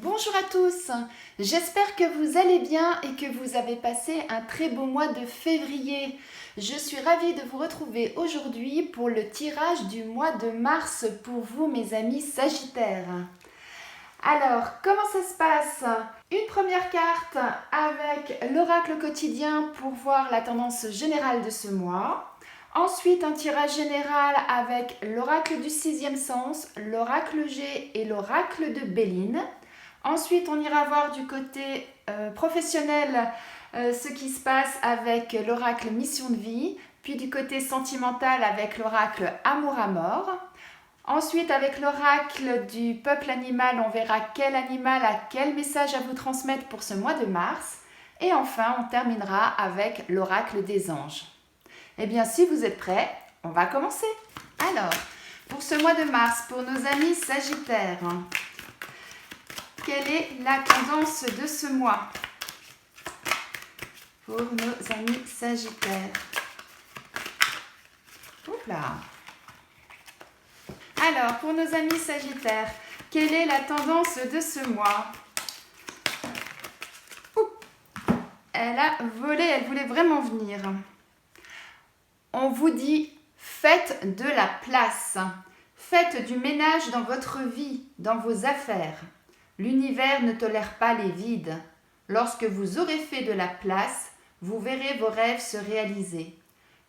Bonjour à tous, j'espère que vous allez bien et que vous avez passé un très beau mois de février. Je suis ravie de vous retrouver aujourd'hui pour le tirage du mois de mars pour vous mes amis Sagittaires. Alors, comment ça se passe? Une première carte avec l'oracle quotidien pour voir la tendance générale de ce mois. Ensuite, un tirage général avec l'oracle du sixième sens, l'oracle G et l'oracle de Béline. Ensuite, on ira voir du côté professionnel ce qui se passe avec l'oracle mission de vie, puis du côté sentimental avec l'oracle amour à mort. Ensuite, avec l'oracle du peuple animal, on verra quel animal a quel message à vous transmettre pour ce mois de mars. Et enfin, on terminera avec l'oracle des anges. Eh bien, si vous êtes prêts, on va commencer. Alors, pour ce mois de mars, pour nos amis Sagittaires, quelle est la tendance de ce mois pour nos amis Sagittaires? Oups là. Alors, pour nos amis Sagittaires, quelle est la tendance de ce mois? Oups. Elle a volé, elle voulait vraiment venir. On vous dit, faites de la place. Faites du ménage dans votre vie, dans vos affaires. L'univers ne tolère pas les vides. Lorsque vous aurez fait de la place, vous verrez vos rêves se réaliser.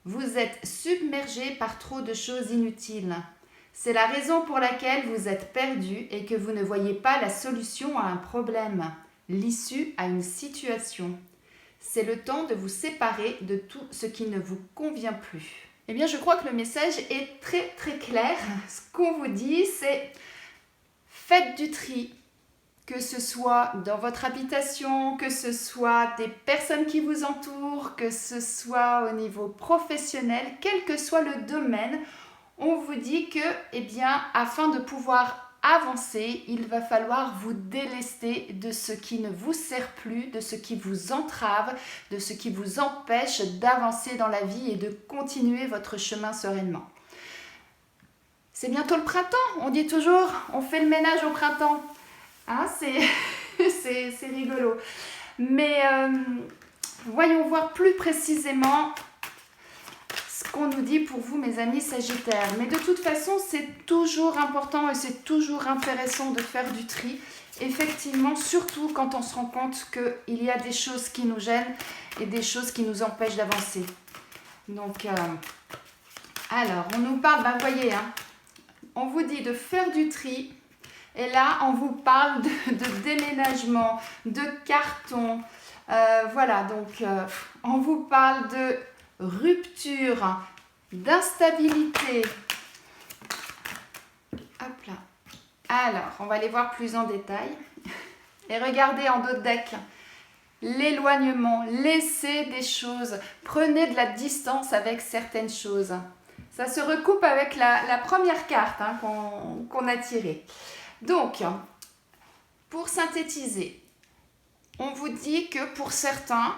Vous êtes submergé par trop de choses inutiles. C'est la raison pour laquelle vous êtes perdu et que vous ne voyez pas la solution à un problème, l'issue à une situation. C'est le temps de vous séparer de tout ce qui ne vous convient plus. Eh bien, je crois que le message est très très clair. Ce qu'on vous dit, c'est faites du tri. Que ce soit dans votre habitation, que ce soit des personnes qui vous entourent, que ce soit au niveau professionnel, quel que soit le domaine, on vous dit que, eh bien, afin de pouvoir avancer, il va falloir vous délester de ce qui ne vous sert plus, de ce qui vous entrave, de ce qui vous empêche d'avancer dans la vie et de continuer votre chemin sereinement. C'est bientôt le printemps, on dit toujours, on fait le ménage au printemps. Hein, c'est rigolo. Mais voyons voir plus précisément ce qu'on nous dit pour vous, mes amis Sagittaires. Mais de toute façon, c'est toujours important et c'est toujours intéressant de faire du tri. Effectivement, surtout quand on se rend compte qu'il y a des choses qui nous gênent et des choses qui nous empêchent d'avancer. Donc, alors, on nous parle, ben voyez, hein, on vous dit de faire du tri. Et là, on vous parle de déménagement, de carton. Voilà, donc on vous parle de rupture, d'instabilité. Hop là. Alors, on va les voir plus en détail. Et regardez en dos de deck. L'éloignement, laissez des choses. Prenez de la distance avec certaines choses. Ça se recoupe avec la première carte hein, qu'on a tirée. Donc, pour synthétiser, on vous dit que pour certains,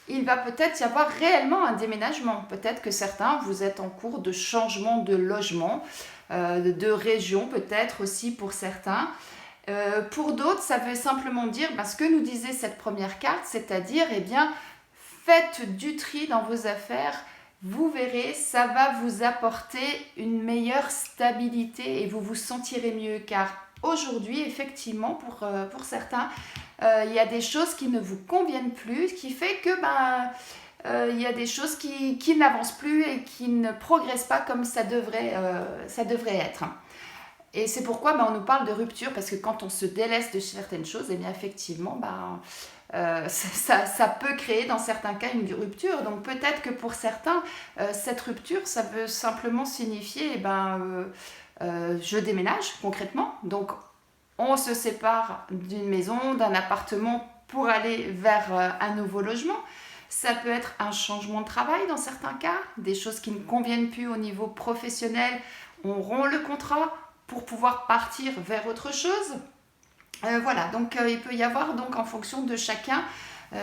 il va peut-être y avoir réellement un déménagement. Peut-être que certains, vous êtes en cours de changement de logement, de région peut-être aussi pour certains. Pour d'autres, ça veut simplement dire ce que nous disait cette première carte, c'est-à-dire, eh bien, faites du tri dans vos affaires. Vous verrez, ça va vous apporter une meilleure stabilité et vous vous sentirez mieux car aujourd'hui, effectivement, pour certains, il y a des choses qui ne vous conviennent plus, ce qui fait que il y a des choses qui n'avancent plus et qui ne progressent pas comme ça devrait être. Et c'est pourquoi on nous parle de rupture, parce que quand on se délaisse de certaines choses, eh bien, effectivement, ça peut créer dans certains cas une rupture. Donc peut-être que pour certains, cette rupture, ça veut simplement signifier je déménage concrètement. Donc on se sépare d'une maison, d'un appartement pour aller vers un nouveau logement. Ça peut être un changement de travail dans certains cas, des choses qui ne conviennent plus au niveau professionnel. On rompt le contrat pour pouvoir partir vers autre chose. Voilà, donc il peut y avoir donc en fonction de chacun,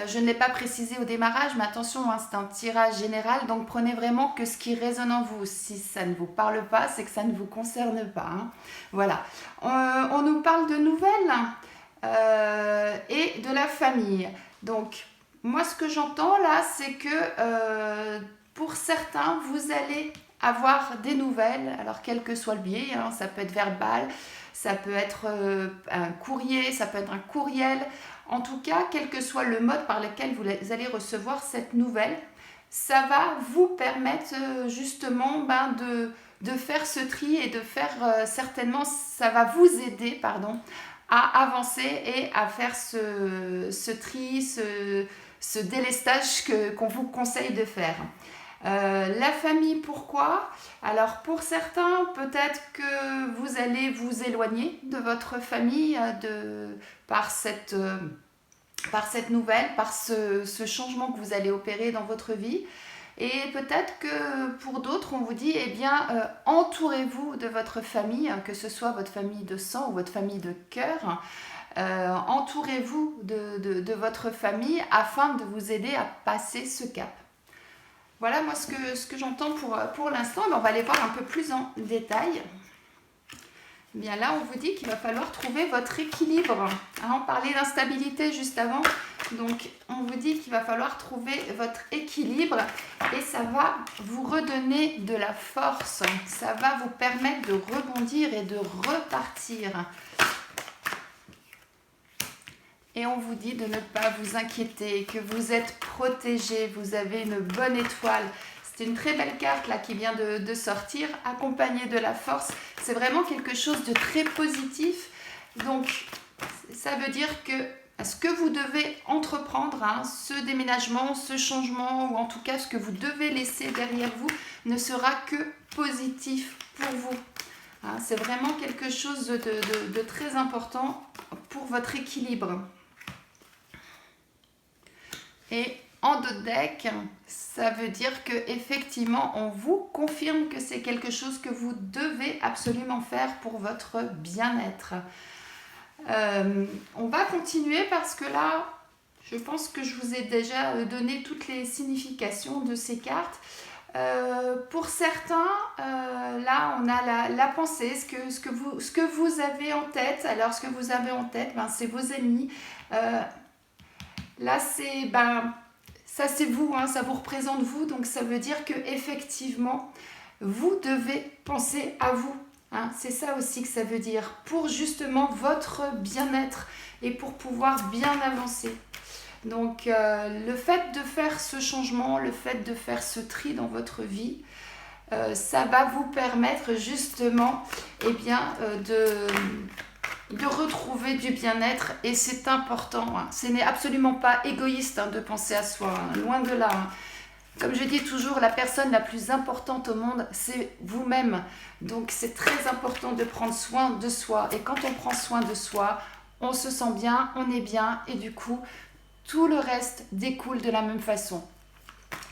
je ne l'ai pas précisé au démarrage, mais attention, hein, c'est un tirage général, donc prenez vraiment que ce qui résonne en vous. Si ça ne vous parle pas, c'est que ça ne vous concerne pas. Hein. Voilà, on nous parle de nouvelles. et de la famille. Donc, moi, ce que j'entends là, c'est que pour certains, vous allez avoir des nouvelles, alors quel que soit le biais, hein, ça peut être verbal, ça peut être un courrier, ça peut être un courriel. En tout cas, quel que soit le mode par lequel vous allez recevoir cette nouvelle, ça va vous permettre justement de faire ce tri et de faire certainement, ça va vous aider, pardon, à avancer et à faire ce tri, ce délestage qu'on vous conseille de faire. La famille, pourquoi? Alors pour certains, peut-être que vous allez vous éloigner de votre famille par cette nouvelle, par ce changement que vous allez opérer dans votre vie. Et peut-être que pour d'autres, on vous dit, eh bien, entourez-vous de votre famille, que ce soit votre famille de sang ou votre famille de cœur. Entourez-vous de votre famille afin de vous aider à passer ce cap. Voilà moi ce que j'entends pour l'instant. On va aller voir un peu plus en détail. Bien là, on vous dit qu'il va falloir trouver votre équilibre. On parlait d'instabilité juste avant. Donc, on vous dit qu'il va falloir trouver votre équilibre et ça va vous redonner de la force. Ça va vous permettre de rebondir et de repartir. Et on vous dit de ne pas vous inquiéter, que vous êtes protégé, vous avez une bonne étoile. C'est une très belle carte là qui vient de sortir, accompagnée de la force. C'est vraiment quelque chose de très positif. Donc, ça veut dire que ce que vous devez entreprendre, ce déménagement, ce changement, ou en tout cas ce que vous devez laisser derrière vous, ne sera que positif pour vous. C'est vraiment quelque chose de très important pour votre équilibre. Et en dos de deck, ça veut dire que effectivement, on vous confirme que c'est quelque chose que vous devez absolument faire pour votre bien-être. On va continuer parce que là, je pense que je vous ai déjà donné toutes les significations de ces cartes. Pour certains, là on a la pensée, ce que vous avez en tête. Alors ce que vous avez en tête, c'est vos ennemis. Là c'est ça c'est vous, ça vous représente vous, donc ça veut dire que effectivement vous devez penser à vous. C'est ça aussi que ça veut dire, pour justement votre bien-être et pour pouvoir bien avancer. Donc le fait de faire ce changement, le fait de faire ce tri dans votre vie, ça va vous permettre justement de retrouver du bien-être et c'est important. Ce n'est absolument pas égoïste de penser à soi, loin de là. Comme je dis toujours, la personne la plus importante au monde, c'est vous-même. Donc c'est très important de prendre soin de soi. Et quand on prend soin de soi, on se sent bien, on est bien et du coup, tout le reste découle de la même façon.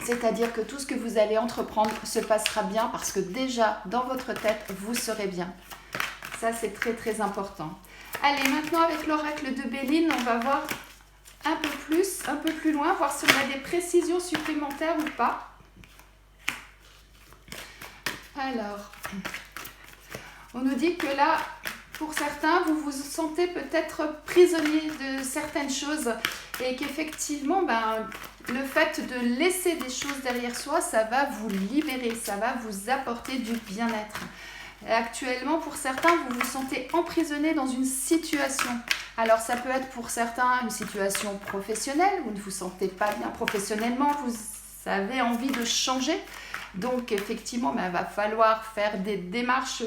C'est-à-dire que tout ce que vous allez entreprendre se passera bien parce que déjà, dans votre tête, vous serez bien. Ça, c'est très très important. Allez, maintenant avec l'oracle de Béline, on va voir un peu plus loin, voir si on a des précisions supplémentaires ou pas. Alors, on nous dit que là, pour certains, vous vous sentez peut-être prisonnier de certaines choses et qu'effectivement, le fait de laisser des choses derrière soi, ça va vous libérer, ça va vous apporter du bien-être. Actuellement, pour certains, vous vous sentez emprisonné dans une situation. Alors, ça peut être pour certains une situation professionnelle, vous ne vous sentez pas bien professionnellement, vous avez envie de changer. Donc, effectivement, il va falloir faire des démarches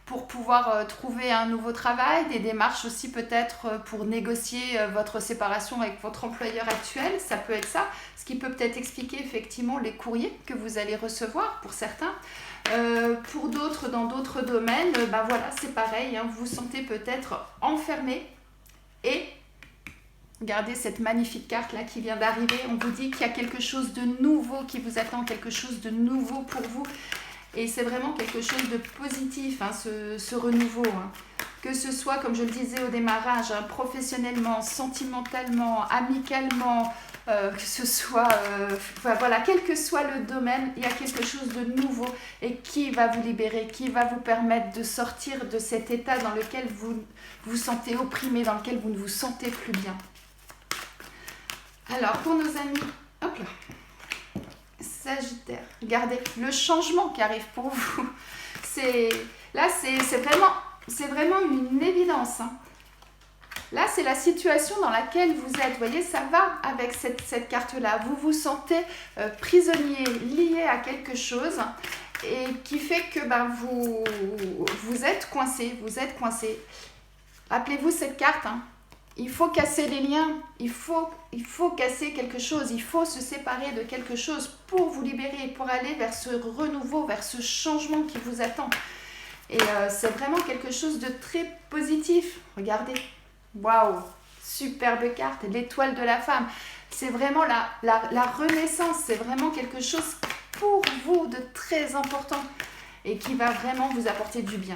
pour pouvoir trouver un nouveau travail, des démarches aussi peut-être pour négocier votre séparation avec votre employeur actuel, ça peut être ça, ce qui peut peut-être expliquer effectivement les courriers que vous allez recevoir pour certains. Pour d'autres, dans d'autres domaines, voilà, c'est pareil, vous vous sentez peut-être enfermé et regardez cette magnifique carte là qui vient d'arriver, on vous dit qu'il y a quelque chose de nouveau qui vous attend, quelque chose de nouveau pour vous. Et c'est vraiment quelque chose de positif, ce renouveau. Que ce soit, comme je le disais au démarrage, professionnellement, sentimentalement, amicalement, que ce soit, voilà, quel que soit le domaine, il y a quelque chose de nouveau et qui va vous libérer, qui va vous permettre de sortir de cet état dans lequel vous vous sentez opprimé, dans lequel vous ne vous sentez plus bien. Alors, pour nos amis, hop là, Sagittaire, regardez le changement qui arrive pour vous. Là, c'est vraiment une évidence. Hein. Là, c'est la situation dans laquelle vous êtes. Vous voyez, ça va avec cette carte-là. Vous vous sentez prisonnier, lié à quelque chose et qui fait que vous êtes coincé. Vous êtes coincé. Rappelez-vous cette carte. Hein. Il faut casser les liens. Il faut casser quelque chose. Il faut se séparer de quelque chose pour vous libérer, pour aller vers ce renouveau, vers ce changement qui vous attend. Et c'est vraiment quelque chose de très positif. Regardez. Waouh, superbe carte, l'étoile de la femme. C'est vraiment la renaissance, c'est vraiment quelque chose pour vous de très important et qui va vraiment vous apporter du bien.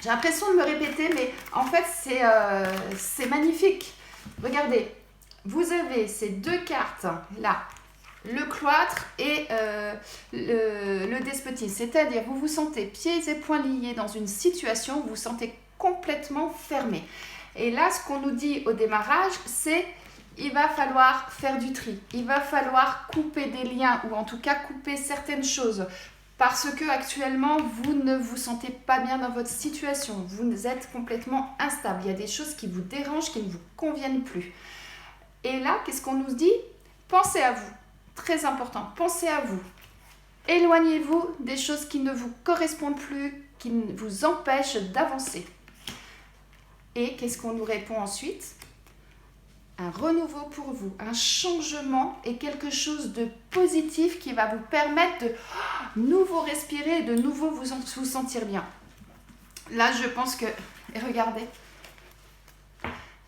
J'ai l'impression de me répéter, mais en fait, c'est magnifique. Regardez, vous avez ces deux cartes là, le cloître et le despotisme. C'est-à-dire, vous vous sentez pieds et poings liés dans une situation où vous vous sentez complètement fermé. Et là, ce qu'on nous dit au démarrage, c'est il va falloir faire du tri. Il va falloir couper des liens ou en tout cas couper certaines choses parce que actuellement, vous ne vous sentez pas bien dans votre situation. Vous êtes complètement instable. Il y a des choses qui vous dérangent, qui ne vous conviennent plus. Et là, qu'est-ce qu'on nous dit? Pensez à vous. Très important. Pensez à vous. Éloignez-vous des choses qui ne vous correspondent plus, qui vous empêchent d'avancer. Et qu'est-ce qu'on nous répond ensuite? Un renouveau pour vous, un changement et quelque chose de positif qui va vous permettre de nouveau respirer, de nouveau vous sentir bien. Là, je pense que, et regardez,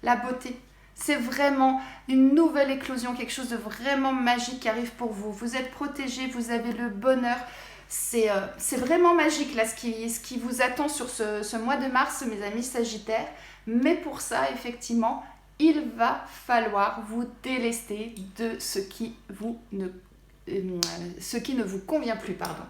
la beauté, c'est vraiment une nouvelle éclosion, quelque chose de vraiment magique qui arrive pour vous. Vous êtes protégé, vous avez le bonheur. C'est vraiment magique là, ce qui vous attend sur ce mois de mars, mes amis Sagittaires. Mais pour ça, effectivement, il va falloir vous délester de ce qui ne vous convient plus. Pardon.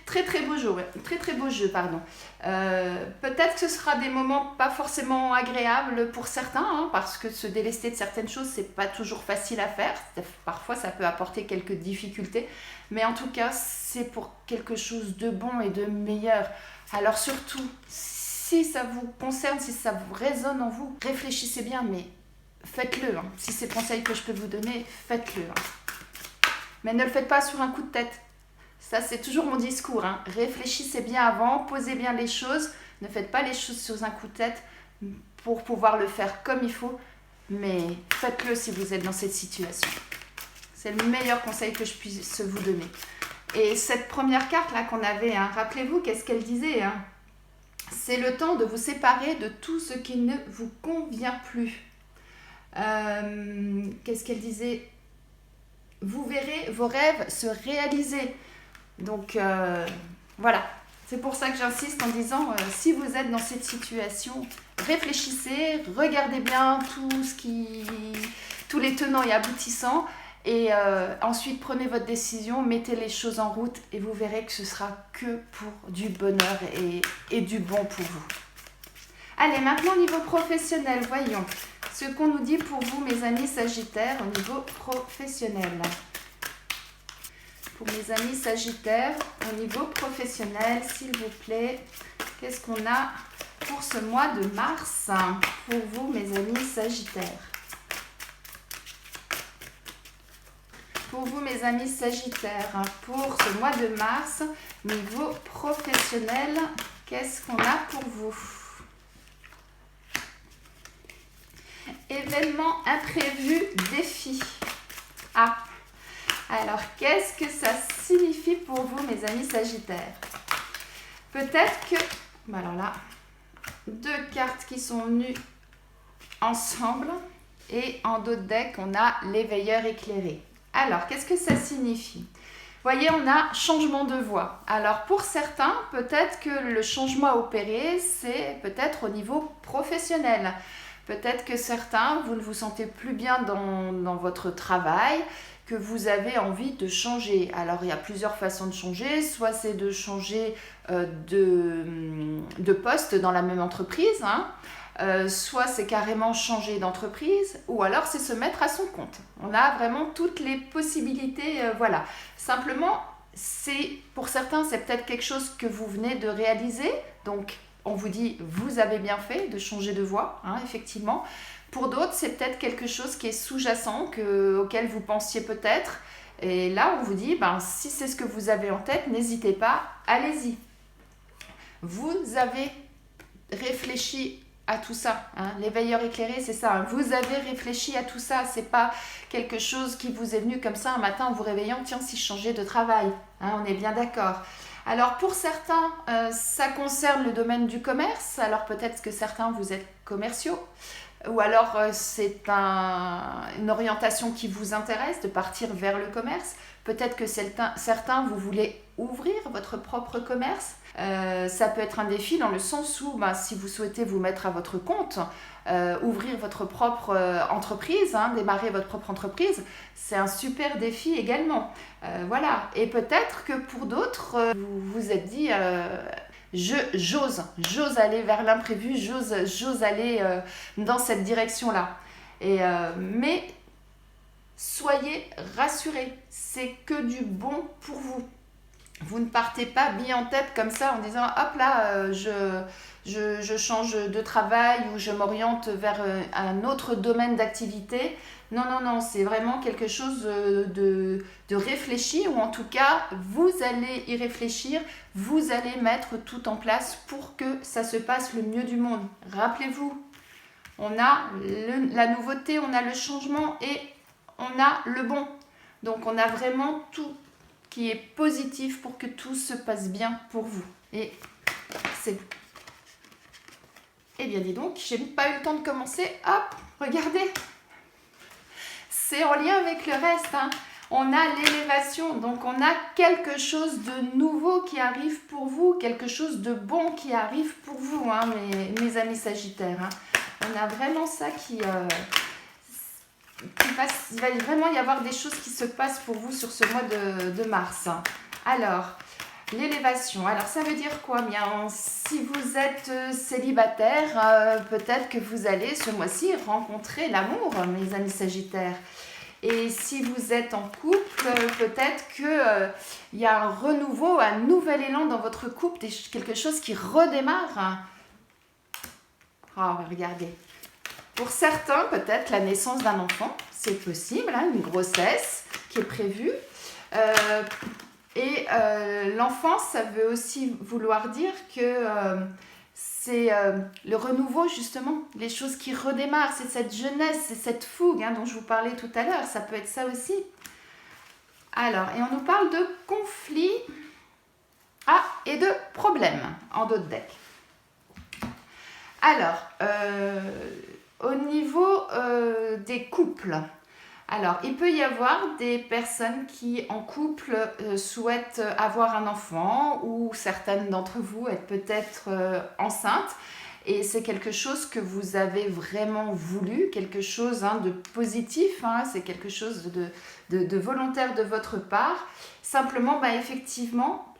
Très beau jeu, ouais. Très beau jeu, pardon. Peut-être que ce sera des moments pas forcément agréables pour certains, hein, parce que se délester de certaines choses, c'est pas toujours facile à faire. Parfois, ça peut apporter quelques difficultés, mais en tout cas, c'est pour quelque chose de bon et de meilleur. Alors surtout, si ça vous concerne, si ça vous résonne en vous, réfléchissez bien, mais faites-le. Hein. Si c'est le conseil que je peux vous donner, faites-le. Hein. Mais ne le faites pas sur un coup de tête. Ça, c'est toujours mon discours. Hein. Réfléchissez bien avant, posez bien les choses. Ne faites pas les choses sur un coup de tête pour pouvoir le faire comme il faut. Mais faites-le si vous êtes dans cette situation. C'est le meilleur conseil que je puisse vous donner. Et cette première carte-là qu'on avait, hein, rappelez-vous, qu'est-ce qu'elle disait, hein? C'est le temps de vous séparer de tout ce qui ne vous convient plus. Qu'est-ce qu'elle disait? Vous verrez vos rêves se réaliser. Donc voilà, c'est pour ça que j'insiste en disant, si vous êtes dans cette situation, réfléchissez, regardez bien tous les tenants et aboutissants et ensuite prenez votre décision, mettez les choses en route et vous verrez que ce sera que pour du bonheur et du bon pour vous. Allez, maintenant au niveau professionnel, voyons ce qu'on nous dit pour vous, mes amis Sagittaires, au niveau professionnel. Pour mes amis Sagittaires, au niveau professionnel, s'il vous plaît, qu'est-ce qu'on a pour ce mois de mars pour vous, mes amis Sagittaires? Pour vous, mes amis Sagittaires, pour ce mois de mars, niveau professionnel, qu'est-ce qu'on a pour vous? Événement imprévu, défi. Ah, alors qu'est-ce que ça signifie pour vous, mes amis Sagittaires? Peut-être que, alors là, deux cartes qui sont venues ensemble et en dos de deck, on a l'éveilleur éclairé. Alors, qu'est-ce que ça signifie? Voyez, on a changement de voie. Alors, pour certains, peut-être que le changement à opérer, c'est peut-être au niveau professionnel. Peut-être que certains, vous ne vous sentez plus bien dans votre travail, que vous avez envie de changer. Alors, il y a plusieurs façons de changer. Soit c'est de changer de poste dans la même entreprise, hein. Soit c'est carrément changer d'entreprise, ou alors c'est se mettre à son compte. On a vraiment toutes les possibilités, voilà. Simplement, pour certains, c'est peut-être quelque chose que vous venez de réaliser, donc on vous dit, vous avez bien fait de changer de voie, hein, effectivement. Pour d'autres, c'est peut-être quelque chose qui est sous-jacent, auquel vous pensiez peut-être. Et là, on vous dit, si c'est ce que vous avez en tête, n'hésitez pas, allez-y. Vous avez réfléchi à tout ça, hein. L'éveilleur éclairé, c'est ça, hein. Vous avez réfléchi à tout ça, c'est pas quelque chose qui vous est venu comme ça un matin en vous réveillant, tiens, si je changeais de travail, hein, on est bien d'accord. Alors pour certains, ça concerne le domaine du commerce, alors peut-être que certains vous êtes commerciaux, ou alors c'est une orientation qui vous intéresse, de partir vers le commerce. Peut-être que certains, vous voulez ouvrir votre propre commerce. Ça peut être un défi dans le sens où si vous souhaitez vous mettre à votre compte, ouvrir votre propre entreprise, hein, démarrer votre propre entreprise, c'est un super défi également. Voilà. Et peut-être que pour d'autres, vous vous êtes dit... j'ose aller vers l'imprévu, j'ose aller dans cette direction-là. Mais soyez rassurés, c'est que du bon pour vous. Vous ne partez pas bille en tête comme ça en disant hop là, je change de travail ou je m'oriente vers un autre domaine d'activité. Non, c'est vraiment quelque chose de réfléchi, ou en tout cas, vous allez y réfléchir, vous allez mettre tout en place pour que ça se passe le mieux du monde. Rappelez-vous, on a la nouveauté, on a le changement et on a le bon. Donc on a vraiment tout qui est positif pour que tout se passe bien pour vous. Et c'est... Eh bien dis donc, j'ai pas eu le temps de commencer. Hop, regardez. C'est en lien avec le reste, hein. On a l'élévation, donc on a quelque chose de nouveau qui arrive pour vous, quelque chose de bon qui arrive pour vous, hein, mes amis Sagittaires, hein. On a vraiment ça qui passe, il va vraiment y avoir des choses qui se passent pour vous sur ce mois de mars. Alors, l'élévation, alors ça veut dire quoi? Bien, si vous êtes célibataire, peut-être que vous allez ce mois-ci rencontrer l'amour, mes amis Sagittaires. Et si vous êtes en couple, peut-être qu'il y a un renouveau, un nouvel élan dans votre couple, quelque chose qui redémarre. Oh, regardez. Pour certains, peut-être la naissance d'un enfant, c'est possible, hein, une grossesse qui est prévue. L'enfant, ça veut aussi vouloir dire que c'est le renouveau, justement, les choses qui redémarrent, c'est cette jeunesse, c'est cette fougue, hein, dont je vous parlais tout à l'heure, ça peut être ça aussi. Alors, et on nous parle de conflits et de problèmes en dos de deck. Alors, au niveau des couples, alors il peut y avoir des personnes qui en couple souhaitent avoir un enfant, ou certaines d'entre vous être peut-être enceintes, et c'est quelque chose que vous avez vraiment voulu, quelque chose de positif, hein, c'est quelque chose de volontaire de votre part. Simplement, effectivement,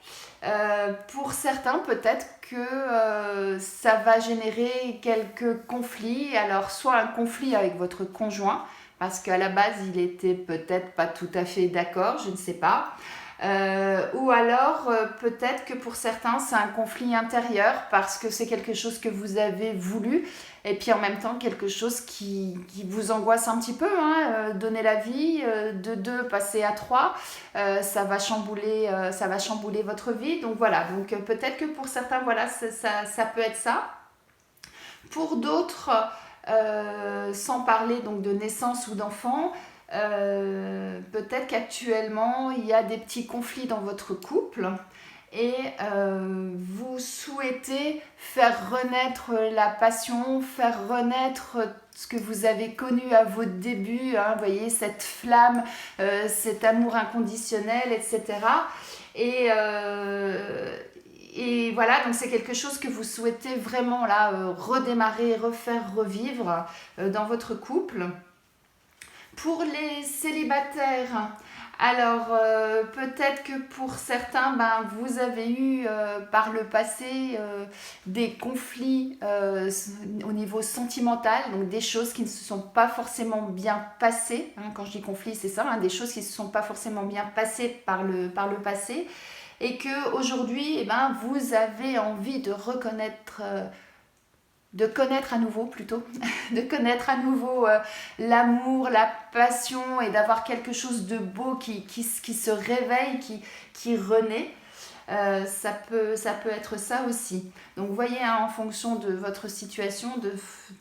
pour certains, peut-être que ça va générer quelques conflits. Alors, soit un conflit avec votre conjoint, parce qu'à la base, il était peut-être pas tout à fait d'accord, je ne sais pas. Ou alors, peut-être que pour certains, c'est un conflit intérieur, parce que c'est quelque chose que vous avez voulu, et puis en même temps, quelque chose qui vous angoisse un petit peu, hein. Donner la vie, de 2 passer à 3, ça va chambouler votre vie. Donc voilà, donc peut-être que pour certains, voilà, ça peut être ça. Pour d'autres, sans parler donc de naissance ou d'enfant, peut-être qu'actuellement il y a des petits conflits dans votre couple et vous souhaitez faire renaître la passion, faire renaître ce que vous avez connu à vos débuts, hein, vous voyez, cette flamme, cet amour inconditionnel, etc. Et voilà, donc c'est quelque chose que vous souhaitez vraiment là redémarrer, refaire, revivre dans votre couple. Pour les célibataires, alors peut-être que pour certains, vous avez eu par le passé des conflits au niveau sentimental, donc des choses qui ne se sont pas forcément bien passées. Hein, quand je dis conflit, c'est ça, hein, des choses qui ne se sont pas forcément bien passées par le passé. Et qu'aujourd'hui, vous avez envie de reconnaître... de connaître à nouveau plutôt, de connaître à nouveau l'amour, la passion et d'avoir quelque chose de beau qui se réveille, qui renaît. Ça peut être ça aussi. Donc vous voyez, hein, en fonction de votre situation,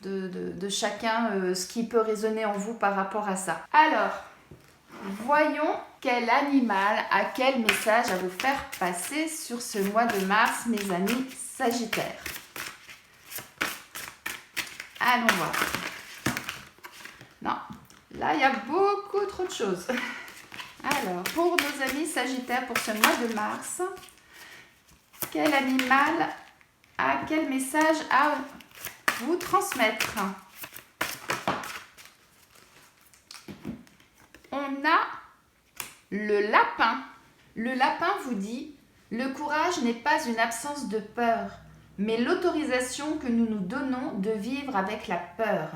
de chacun, ce qui peut résonner en vous par rapport à ça. Alors, voyons quel animal a quel message à vous faire passer sur ce mois de mars, mes amis Sagittaires. Allons voir. Non, là, il y a beaucoup trop de choses. Alors, pour nos amis Sagittaires, pour ce mois de mars, quel animal a quel message à vous transmettre? On a le lapin. Le lapin vous dit « Le courage n'est pas une absence de peur, mais l'autorisation que nous nous donnons de vivre avec la peur. »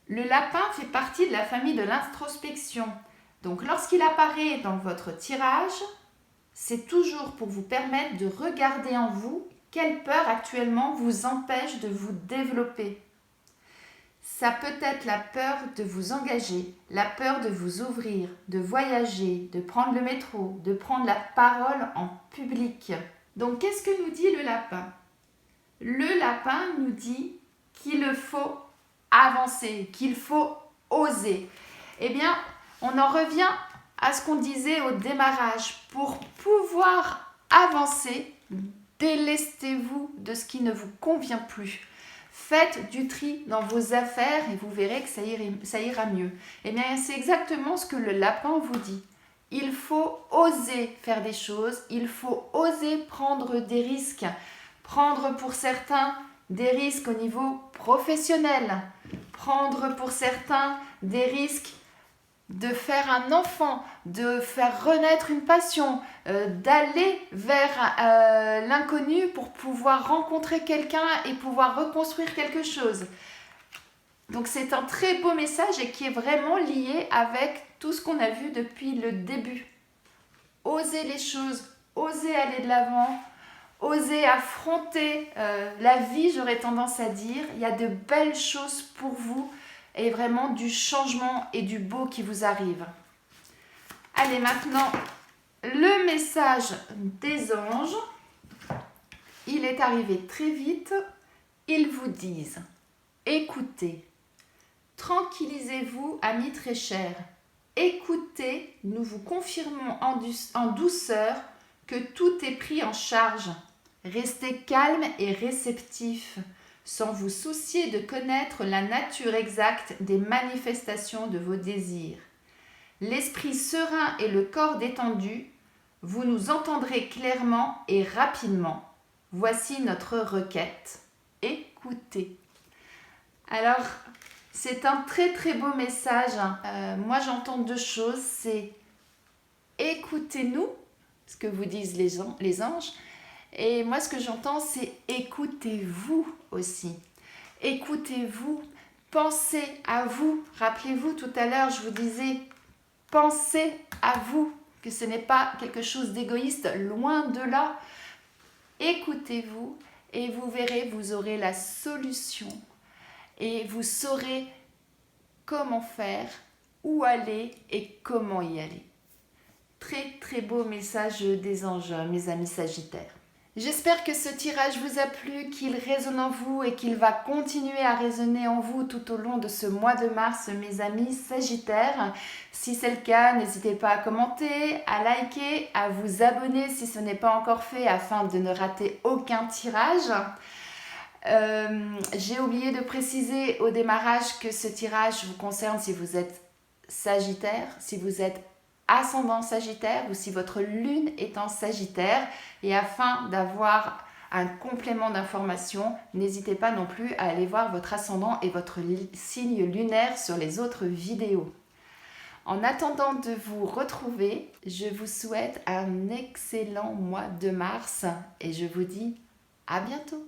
Le lapin fait partie de la famille de l'introspection. Donc lorsqu'il apparaît dans votre tirage, c'est toujours pour vous permettre de regarder en vous quelle peur actuellement vous empêche de vous développer. Ça peut être la peur de vous engager, la peur de vous ouvrir, de voyager, de prendre le métro, de prendre la parole en public. Donc qu'est-ce que nous dit le lapin? Le lapin nous dit qu'il faut avancer, qu'il faut oser. Eh bien, on en revient à ce qu'on disait au démarrage. Pour pouvoir avancer, délestez-vous de ce qui ne vous convient plus. Faites du tri dans vos affaires et vous verrez que ça ira mieux. Eh bien, c'est exactement ce que le lapin vous dit. Il faut oser faire des choses, il faut oser prendre des risques. Prendre pour certains des risques au niveau professionnel. Prendre pour certains des risques de faire un enfant, de faire renaître une passion, d'aller vers l'inconnu pour pouvoir rencontrer quelqu'un et pouvoir reconstruire quelque chose. Donc c'est un très beau message et qui est vraiment lié avec tout ce qu'on a vu depuis le début. Oser les choses, oser aller de l'avant, oser affronter la vie, j'aurais tendance à dire. Il y a de belles choses pour vous et vraiment du changement et du beau qui vous arrive. Allez, maintenant, le message des anges. Il est arrivé très vite. Ils vous disent, écoutez, tranquillisez-vous, amis très chers. Écoutez, nous vous confirmons en douceur que tout est pris en charge. Restez calme et réceptif, sans vous soucier de connaître la nature exacte des manifestations de vos désirs. L'esprit serein et le corps détendu, vous nous entendrez clairement et rapidement. Voici notre requête. Écoutez. Alors, c'est un très très beau message. Moi, j'entends deux choses. C'est écoutez-nous, ce que vous disent les anges. Et moi, ce que j'entends, c'est écoutez-vous aussi. Écoutez-vous, pensez à vous. Rappelez-vous, tout à l'heure, je vous disais, pensez à vous, que ce n'est pas quelque chose d'égoïste, loin de là. Écoutez-vous et vous verrez, vous aurez la solution. Et vous saurez comment faire, où aller et comment y aller. Très très beau message des anges, mes amis Sagittaires. J'espère que ce tirage vous a plu, qu'il résonne en vous et qu'il va continuer à résonner en vous tout au long de ce mois de mars, mes amis Sagittaires. Si c'est le cas, n'hésitez pas à commenter, à liker, à vous abonner si ce n'est pas encore fait afin de ne rater aucun tirage. J'ai oublié de préciser au démarrage que ce tirage vous concerne si vous êtes Sagittaire, si vous êtes ascendant Sagittaire ou si votre lune est en Sagittaire. Et afin d'avoir un complément d'information, n'hésitez pas non plus à aller voir votre ascendant et votre signe lunaire sur les autres vidéos. En attendant de vous retrouver, je vous souhaite un excellent mois de mars et je vous dis à bientôt.